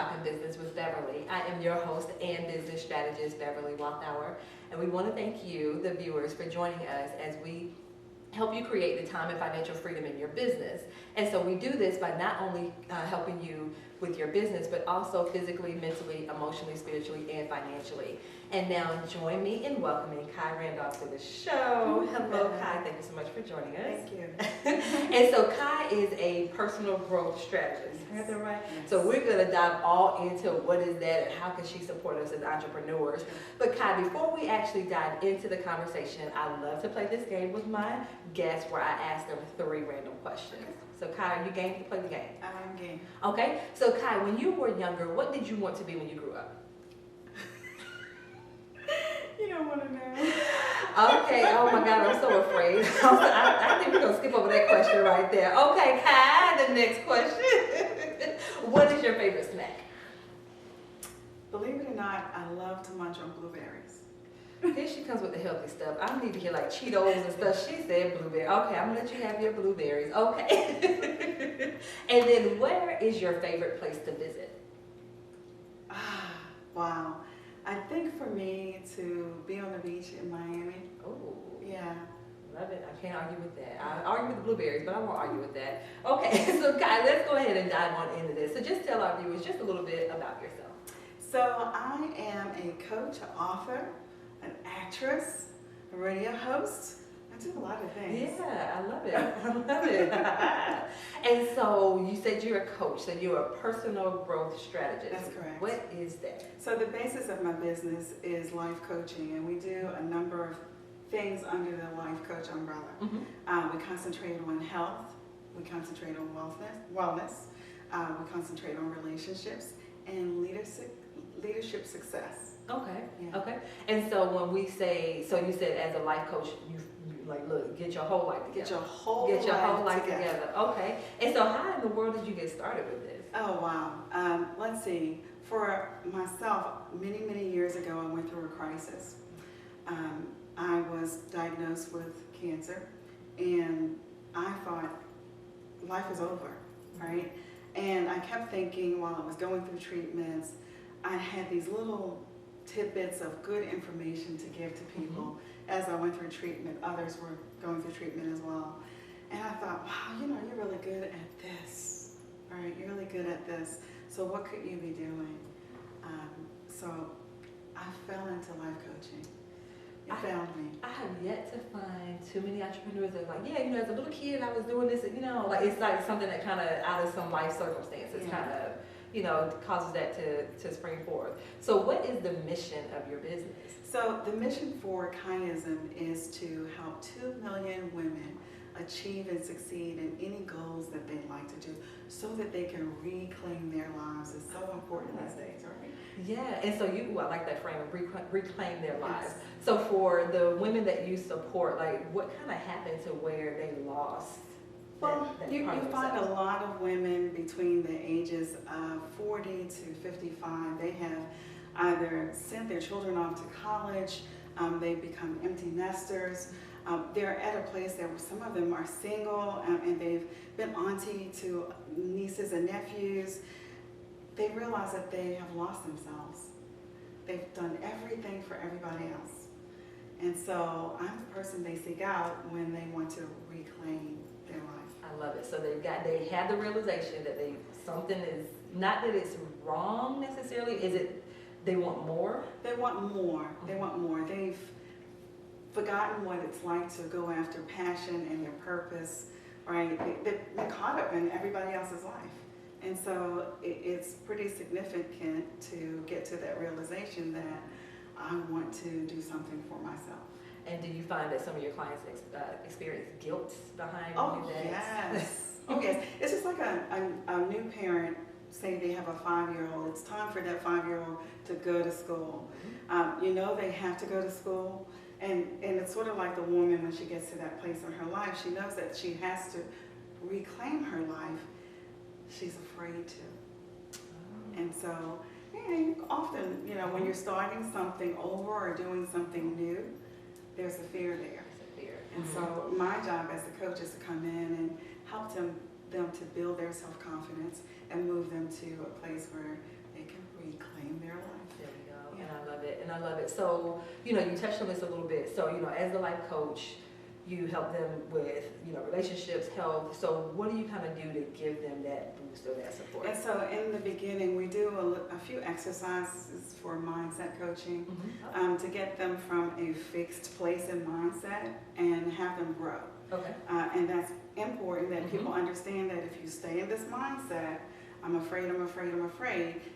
Talking Business with Beverly. I am your host and business strategist, Beverly Walthour, and we want to thank you, the viewers, for joining us as we help you create the time and financial freedom in your business. And so we do this by not only helping you with your business, but also physically, mentally, emotionally, spiritually, and financially. And now join me in welcoming Kai Randolph to the show. Hello, Kai. Thank you so much for joining us. Thank you. And so Kai is a personal growth strategist. I got that right? Yes. So we're going to dive all into what is that and how can she support us as entrepreneurs. But Kai, before we actually dive into the conversation, I love to play this game with my guests where I ask them 3 random questions. So Kai, are you game to play the game? I'm game. Okay. So Kai, when you were younger, what did you want to be when you grew up? You don't want to know. Okay. Oh my God, I'm so afraid. I think we're going to skip over that question right there. Okay, Kai, the next question. What is your favorite snack? Believe it or not, I love to munch on blueberries. Here she comes with the healthy stuff. I need to hear like Cheetos and stuff. She said blueberry. Okay, I'm gonna let you have your blueberries. Okay. And then where is your favorite place to visit? Ah, wow. I think for me to be on the beach in Miami. Oh, Yeah. love it. I can't argue with that. I argue with the blueberries, but I won't argue with that. Okay, so Kai, let's go ahead and dive on into this. So just tell our viewers just a little bit about yourself. So I am a coach, an author, an actress, a radio host. I do a lot of things. Yeah, I love it. I love it. And so you said you're a coach, so you're a personal growth strategist. That's correct. What is that? So the basis of my business is life coaching, and we do a number of things under the life coach umbrella. Mm-hmm. We concentrate on health, we concentrate on wellness, we concentrate on relationships and leadership success. Okay. Yeah. Okay. And so when we say, so you said as a life coach, you like, look, get your whole life together. Get your whole life together. Okay. And so how in the world did you get started with this? Oh, wow. Let's see. For myself, many years ago, I went through a crisis. I was diagnosed with cancer, and I thought life was over, right? And I kept thinking while I was going through treatments, I had these little tidbits of good information to give to people. As I went through treatment, others were going through treatment as well. And I thought, wow, you're really good at this, right? You're really good at this. So what could you be doing? So I fell into life coaching. It found me. I have yet to find too many entrepreneurs that are like, yeah, as a little kid, I was doing this, like it's like something that kind of out of some life circumstances kind of, causes that to spring forth. So what is the mission of your business? So the mission for Kaiism is to help 2 million women achieve and succeed in any goals that they'd like to do so that they can reclaim their lives. It's so important these days, right? Yeah, and so I like that frame of reclaim their lives. So for the women that you support, like what kind of happened to where they lost? Well, you find a lot of women between the ages of 40 to 55. They have either sent their children off to college, they've become empty nesters. They're at a place that some of them are single and they've been auntie to nieces and nephews. They realize that they have lost themselves. They've done everything for everybody else. And so I'm the person they seek out when they want to reclaim their life. I love it. So they had the realization that something is, not that it's wrong necessarily, is it they want more? They want more. They want more. They've forgotten what it's like to go after passion and their purpose, right? They've been caught up in everybody else's life. And so it's pretty significant to get to that realization that I want to do something for myself. And do you find that some of your clients experience guilt behind that? Yes. Oh, yes. It's just like a new parent saying they have a 5-year-old. It's time for that 5-year-old to go to school. They have to go to school. And it's sort of like the woman when she gets to that place in her life. She knows that she has to reclaim her life. She's afraid to. And so, often, when you're starting something over or doing something new, there's a fear there. And so my job as a coach is to come in and help them to build their self-confidence and move them to a place where they it. So, you touched on this a little bit. So, as the life coach, you help them with, relationships, health. So what do you kind of do to give them that boost or that support? And so in the beginning, we do a few exercises for mindset coaching to get them from a fixed place in mindset and have them grow. Okay. And that's important that people understand that if you stay in this mindset, I'm afraid,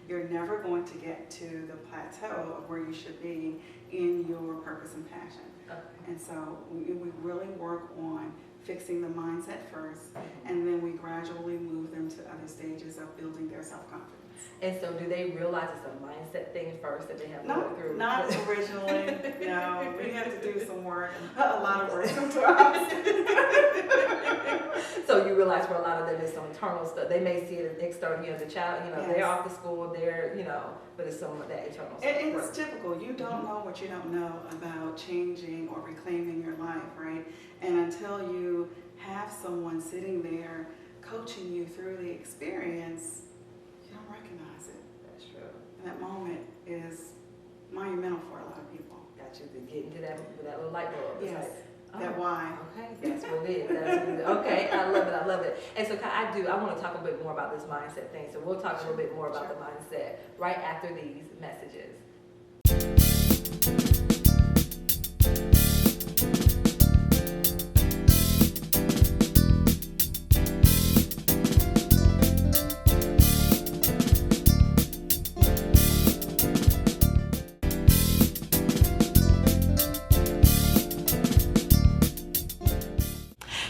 you're never going to get to the plateau of where you should be in your purpose and passion. Okay. And so we really work on fixing the mindset first, and then we gradually move them to other stages of building their self-confidence. And so do they realize it's a mindset thing first that they have to go through? Not originally. No, we have to do some work, a lot of work sometimes. So you realize for a lot of them it's some internal stuff. They may see it as external, as a child, Yes. they're off to school, but it's some of that internal stuff. And it's typical. You don't know what you don't know about changing or reclaiming your life, right? And until you have someone sitting there coaching you through the experience, you don't recognize it. That's true. And that moment is monumental for a lot of people. Got you to get into that little light bulb. It's Yes. like, That why. Okay, that's what it is. That's what it is. Okay, I love it. And so I want to talk a bit more about this mindset thing. So we'll talk a little bit more about the mindset right after these messages.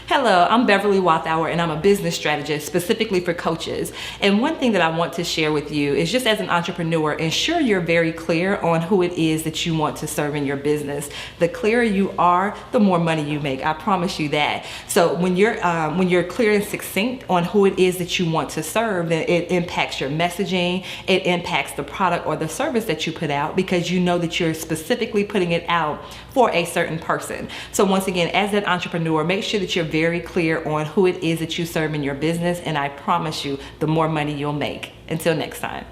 Hello, I'm Beverly Walthour, and I'm a business strategist specifically for coaches. And one thing that I want to share with you is just as an entrepreneur, ensure you're very clear on who it is that you want to serve in your business. The clearer you are, the more money you make. I promise you that. So when you're clear and succinct on who it is that you want to serve, then it impacts your messaging. It impacts the product or the service that you put out because you know that you're specifically putting it out for a certain person. So once again, as an entrepreneur, make sure that you're very clear on who it is that you serve in your business, and I promise you, the more money you'll make. Until next time.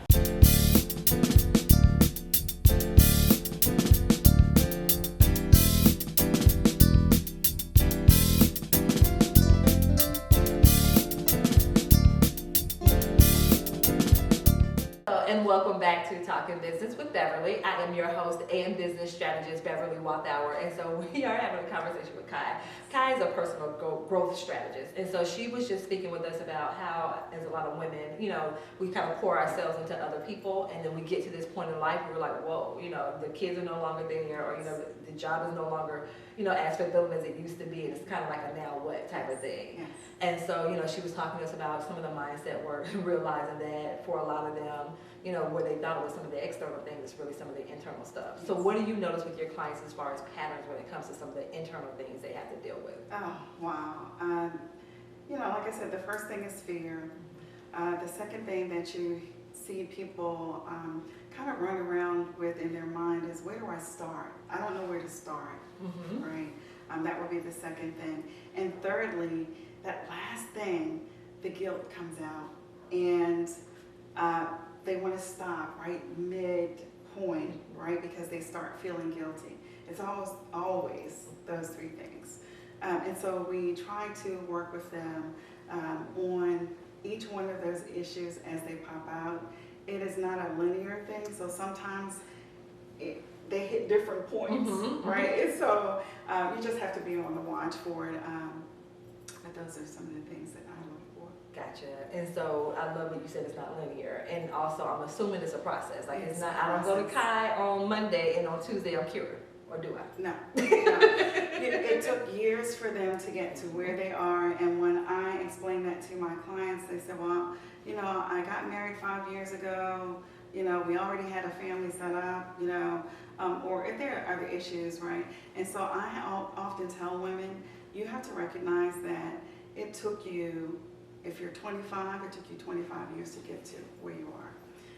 And welcome back to Talking Business with Beverly. I am your host and business strategist, Beverly Walthour. And so we are having a conversation with Kai. Kai is a personal growth strategist. And so she was just speaking with us about how, as a lot of women, we kind of pour ourselves into other people. And then we get to this point in life where we're like, whoa, the kids are no longer there, or, the job is no longer, as fulfilling as it used to be. And it's kind of like a now what type of thing. Yes. And so, she was talking to us about some of the mindset work, realizing that for a lot of them, where they thought it was some of the external things, it's really some of the internal stuff. So what do you notice with your clients as far as patterns when it comes to some of the internal things they have to deal with? Oh, wow. Like I said, the first thing is fear. The second thing that you see people kind of run around with in their mind is, where do I start? I don't know where to start, right? That would be the second thing. And thirdly, that last thing, the guilt comes out. And they want to stop right mid-point, right? Because they start feeling guilty. It's almost always those three things. And so we try to work with them on each one of those issues as they pop out. It is not a linear thing, so sometimes they hit different points, right? And so you just have to be on the watch for it. But those are some of the things that I look for. Gotcha. And so I love what you said, it's not linear. And also I'm assuming it's a process. Like it's not, I don't go to Kai on Monday and on Tuesday I'm cured. Or do I? No. It took years for them to get to where they are. And when I explained that to my clients, they said, well, I got married 5 years ago. We already had a family set up, or if there are other issues, right? And so I often tell women, you have to recognize that it took you, if you're 25, it took you 25 years to get to where you are.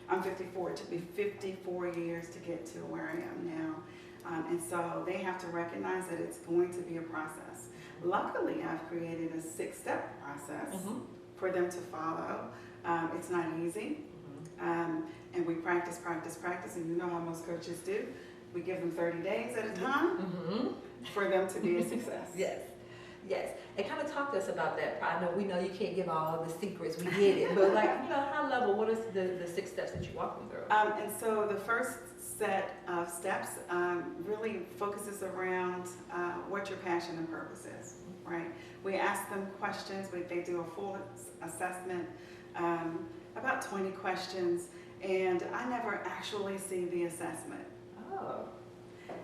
I'm 54. It took me 54 years to get to where I am now. And so they have to recognize that it's going to be a process. Luckily, I've created a 6-step process for them to follow. It's not easy. And we practice, and how most coaches do. We give them 30 days at a time Mm-hmm. for them to be a success. Yes, yes. And kind of talk to us about that. I know we know you can't give all the secrets. We get it, but like high level, what are the 6 steps that you walk them through? And so the first set of steps really focuses around what your passion and purpose is, right? We ask them questions. They do a full assessment, about 20 questions, and I never actually see the assessment. Oh.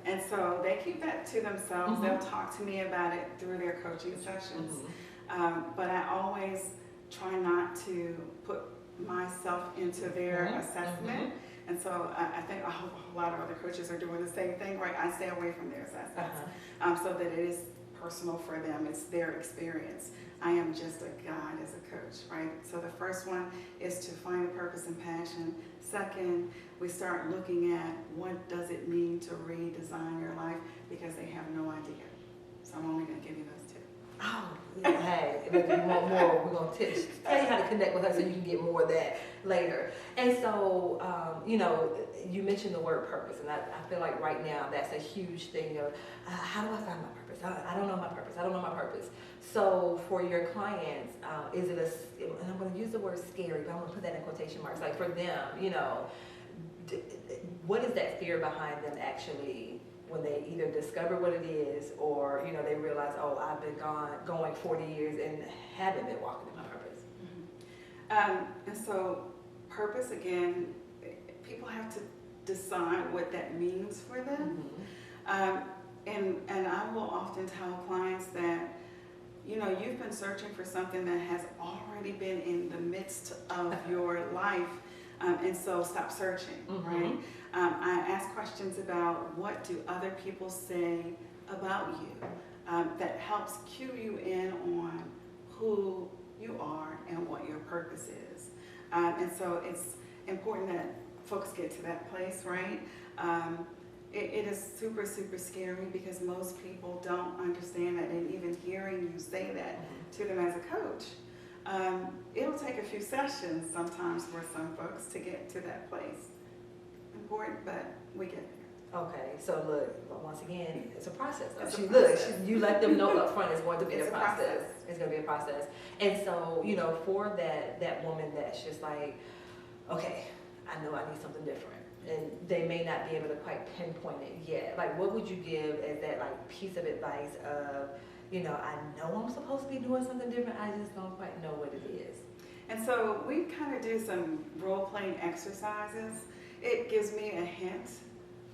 And so they keep that to themselves. They'll talk to me about it through their coaching sessions. But I always try not to put myself into their assessment. And so I think a lot of other coaches are doing the same thing, right? I stay away from their assessments so that it is personal for them. It's their experience. I am just a guide as a coach, right? So the first one is to find a purpose and passion. Second, we start looking at what does it mean to redesign your life, because they have no idea. So I'm only going to give you those 2. Oh, yeah, hey, if you want more, we're going to tell you how to connect with her so you can get more of that later. And so, you mentioned the word purpose, and I feel like right now that's a huge thing of how do I find my purpose? I don't know my purpose. I don't know my purpose. So for your clients, is it and I'm going to use the word scary, but I'm going to put that in quotation marks, like for them, what is that fear behind them actually when they either discover what it is or, they realize, oh, I've been going 40 years and haven't been walking in my purpose? And so purpose, again, people have to decide what that means for them. And I will often tell clients that, you've been searching for something that has already been in the midst of your life. And so stop searching, right? I ask questions about what do other people say about you that helps cue you in on who you are and what your purpose is. And so it's important that folks get to that place, right? It is super, super scary because most people don't understand that, and even hearing you say that to them as a coach, it'll take a few sessions sometimes for some folks to get to that place. Important, but we get there. Okay, so look, once again, it's a process. It's a process. You let them know up front it's going to be It's a process. It's going to be a process. And so, for that woman that's just like, okay, I know I need something different. And they may not be able to quite pinpoint it yet. Like, what would you give as that piece of advice of, I know I'm supposed to be doing something different, I just don't quite know what it is. And so we kind of do some role-playing exercises. It gives me a hint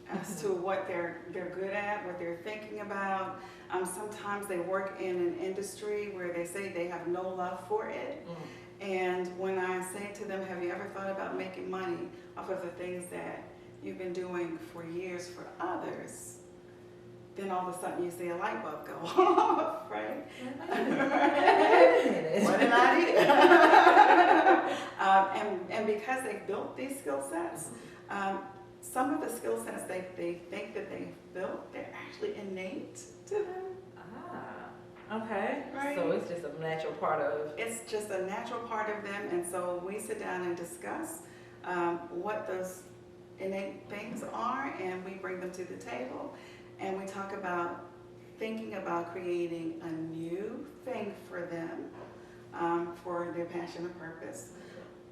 as to what they're good at, what they're thinking about. Sometimes they work in an industry where they say they have no love for it. And when I say to them, have you ever thought about making money off of the things that you've been doing for years for others? Then all of a sudden you see a light bulb go off, right? What did I do? And because they've built these skill sets, some of the skill sets they think that they've built, they're actually innate to them. Okay. Right. So it's just a natural part of... It's just a natural part of them, and so we sit down and discuss what those innate things are, and we bring them to the table, and we talk about thinking about creating a new thing for them, for their passion and purpose,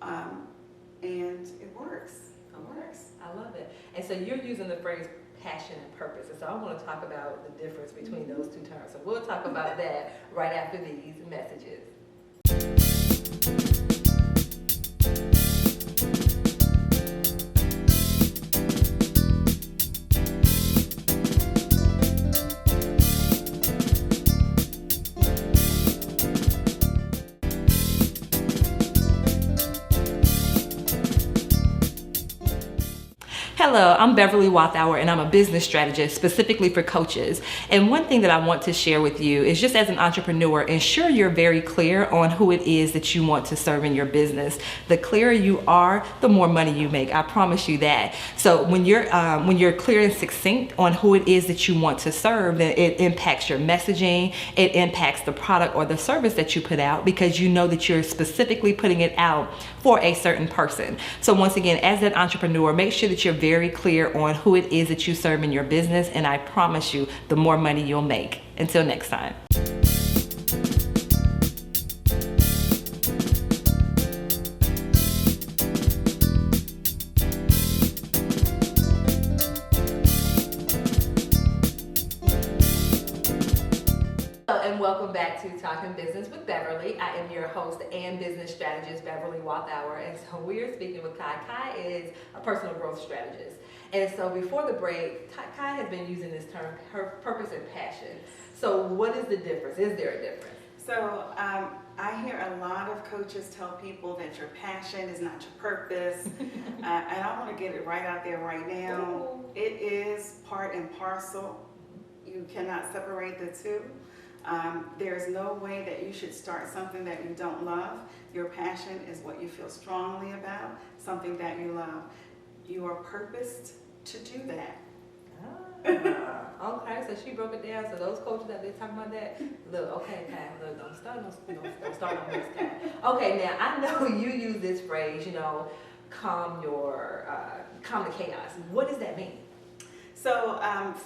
and it works. It works. I love it. And so you're using the phrase passion and purpose. And so I want to talk about the difference between those two terms. So we'll talk about that right after these messages. Hello, I'm Beverly Walthour, and I'm a business strategist specifically for coaches. And one thing that I want to share with you is just as an entrepreneur, ensure you're very clear on who it is that you want to serve in your business. The clearer you are, the more money you make. I promise you that. So when you're clear and succinct on who it is that you want to serve, then it impacts your messaging. It impacts the product or the service that you put out because you know that you're specifically putting it out for a certain person. So once again, as an entrepreneur, make sure that you're very clear on who it is that you serve in your business, and I promise you, the more money you'll make. Until next time. And welcome back to Talking Business with Beverly. I am your host and business strategist, Beverly Walthauer. And so we are speaking with Kai. Kai is a personal growth strategist. And so before the break, Kai has been using this term, her purpose and passion. So what is the difference? Is there a difference? So I hear a lot of coaches tell people that your passion is not your purpose. And I want to get it right out there right now. It is part and parcel. You cannot separate the two. There's no way that you should start something that you don't love. Your passion is what you feel strongly about, something that you love. You are purposed to do that. Okay, so she broke it down. So those coaches that they talking about that, look, okay, Kai, look, don't start on this, Kai. Okay, now I know you use this phrase, calm the chaos. What does that mean? So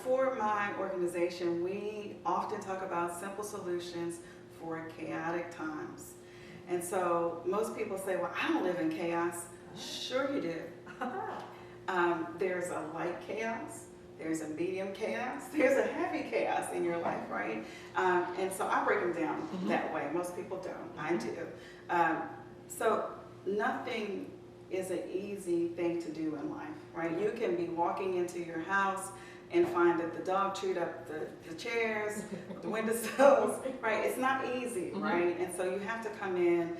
for my organization, we often talk about simple solutions for chaotic times. And so most people say, well, I don't live in chaos. Sure you do. There's a light chaos, there's a medium chaos, there's a heavy chaos in your life, right? And so I break them down that way. Most people don't. I do. So nothing is an easy thing to do in life, right? You can be walking into your house and find that the dog chewed up the chairs, the windowsills, right? It's not easy, right? And so you have to come in,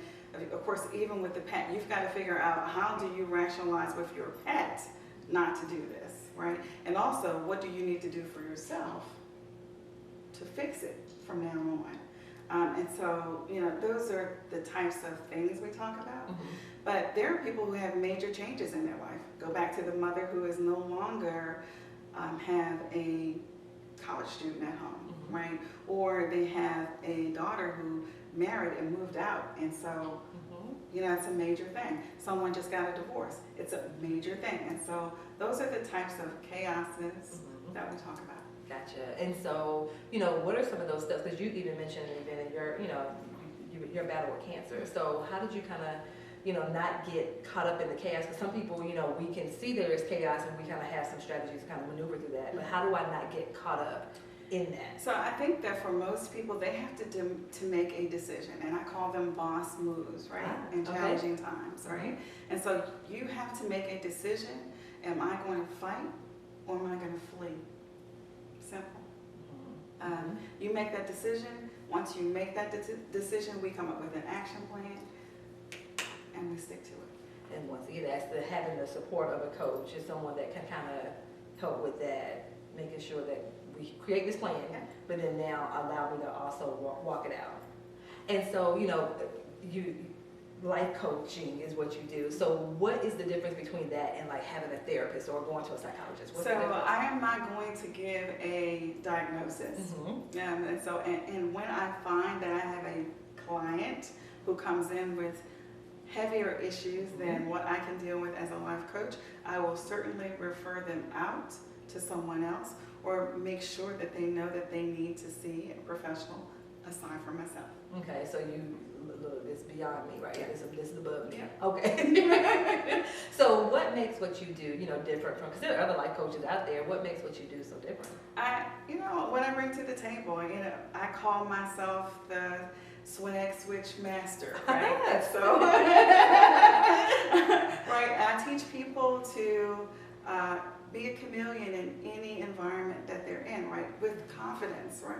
of course, even with the pet, you've got to figure out how do you rationalize with your pet not to do this, right? And also, what do you need to do for yourself to fix it from now on? And so, those are the types of things we talk about. But there are people who have major changes in their life. Go back to the mother who is no longer have a college student at home, right? Or they have a daughter who married and moved out, and so it's a major thing. Someone just got a divorce. It's a major thing, and so those are the types of chaoses that we talk about. Gotcha. And so, what are some of those steps? Because you even mentioned in your battle with cancer. So how did you kind of not get caught up in the chaos? Because some people, we can see there is chaos and we kind of have some strategies to kind of maneuver through that. But how do I not get caught up in that? So I think that for most people, they have to make a decision, and I call them boss moves, right? In challenging times, right? And so you have to make a decision. Am I going to fight or am I going to flee? Simple. You make that decision. Once you make that decision, we come up with an action plan and we stick to it. And once again, that's having the support of a coach, is someone that can kind of help with that, making sure that we create this plan, but then now allow me to also walk it out. And so, life coaching is what you do. So what is the difference between that and like having a therapist or going to a psychologist? What's so I am not going to give a diagnosis. And when I find that I have a client who comes in with heavier issues than what I can deal with as a life coach, I will certainly refer them out to someone else or make sure that they know that they need to see a professional aside from myself. Okay, so look, it's beyond me, right? This is above me. Yeah. Okay. So what makes what you do, different from, because there are other life coaches out there, what makes what you do so different? What I bring to the table, I call myself the swag switch master, right? So, right, I teach people to be a chameleon in any environment that they're in, right? With confidence, right?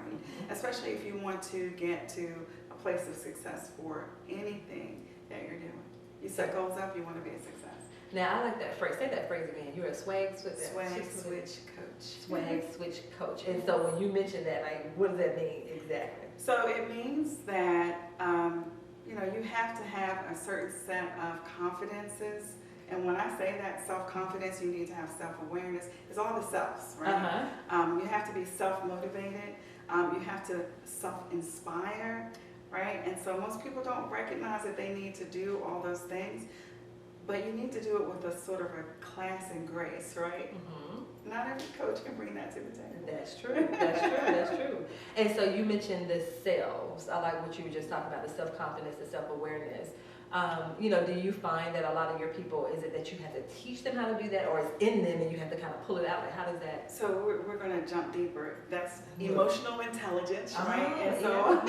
Especially if you want to get to a place of success for anything that you're doing. You set goals up, you want to be a success. Now, I like that phrase. Say that phrase again. You're a swag switch coach. Swag switch coach. And so when you mention that, like, what does that mean exactly? So it means that, you have to have a certain set of confidences. And when I say that self-confidence, you need to have self-awareness. It's all the selves, right? You have to be self-motivated. You have to self-inspire, right? And so most people don't recognize that they need to do all those things. but you need to do it with a sort of a class and grace, right? Mm-hmm. Not every coach can bring that to the table. That's true. That's true. That's true. And so you mentioned the selves. I like what you were just talking about, the self-confidence, the self-awareness. Do you find that a lot of your people, is it that you have to teach them how to do that, or it's in them and you have to kind of pull it out? Like, how does that? So we're going to jump deeper. That's Yeah. emotional intelligence, right? Oh, And so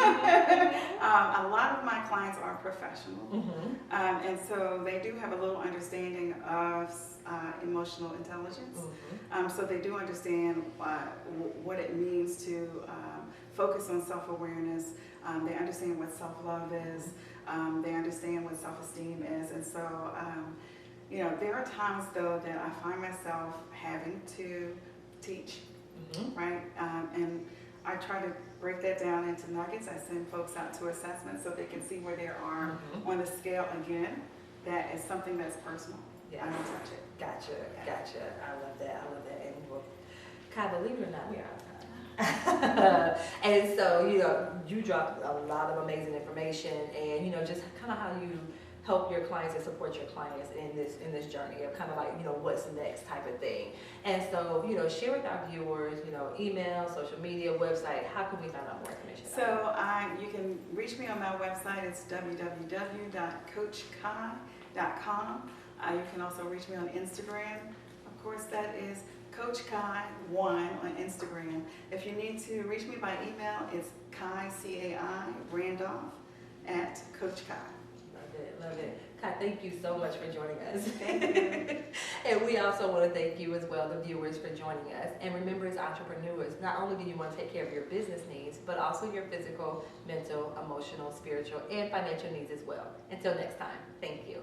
a lot of my clients are professional. Mm-hmm. And so they do have a little understanding of emotional intelligence. Mm-hmm. So they do understand what it means to focus on self-awareness. They understand what self-love is. They understand what self-esteem is. And so, there are times, though, that I find myself having to teach, Mm-hmm. right? And I try to break that down into nuggets. I send folks out to assessments so they can see where they are Mm-hmm. on the scale. Again, that is something that's personal. Yeah. I don't touch it. Gotcha. I love that. And well, Kai, believe it or not, we are out of time. And so, you dropped a lot of amazing information, and just kind of how you help your clients and support your clients in this journey of kind of like what's next type of thing. And so, share with our viewers, email, social media, website. How can we find out more information? So you can reach me on my website. It's www.coachkai.com. You can also reach me on Instagram. Of course, that is Coach Kai1 on Instagram. If you need to reach me by email, it's Kai, C-A-I, Randolph at Coach Kai. Love it. Kai, thank you so much for joining us. Thank you. And we also want to thank you as well, the viewers, for joining us. And remember, as entrepreneurs, not only do you want to take care of your business needs, but also your physical, mental, emotional, spiritual, and financial needs as well. Until next time, thank you.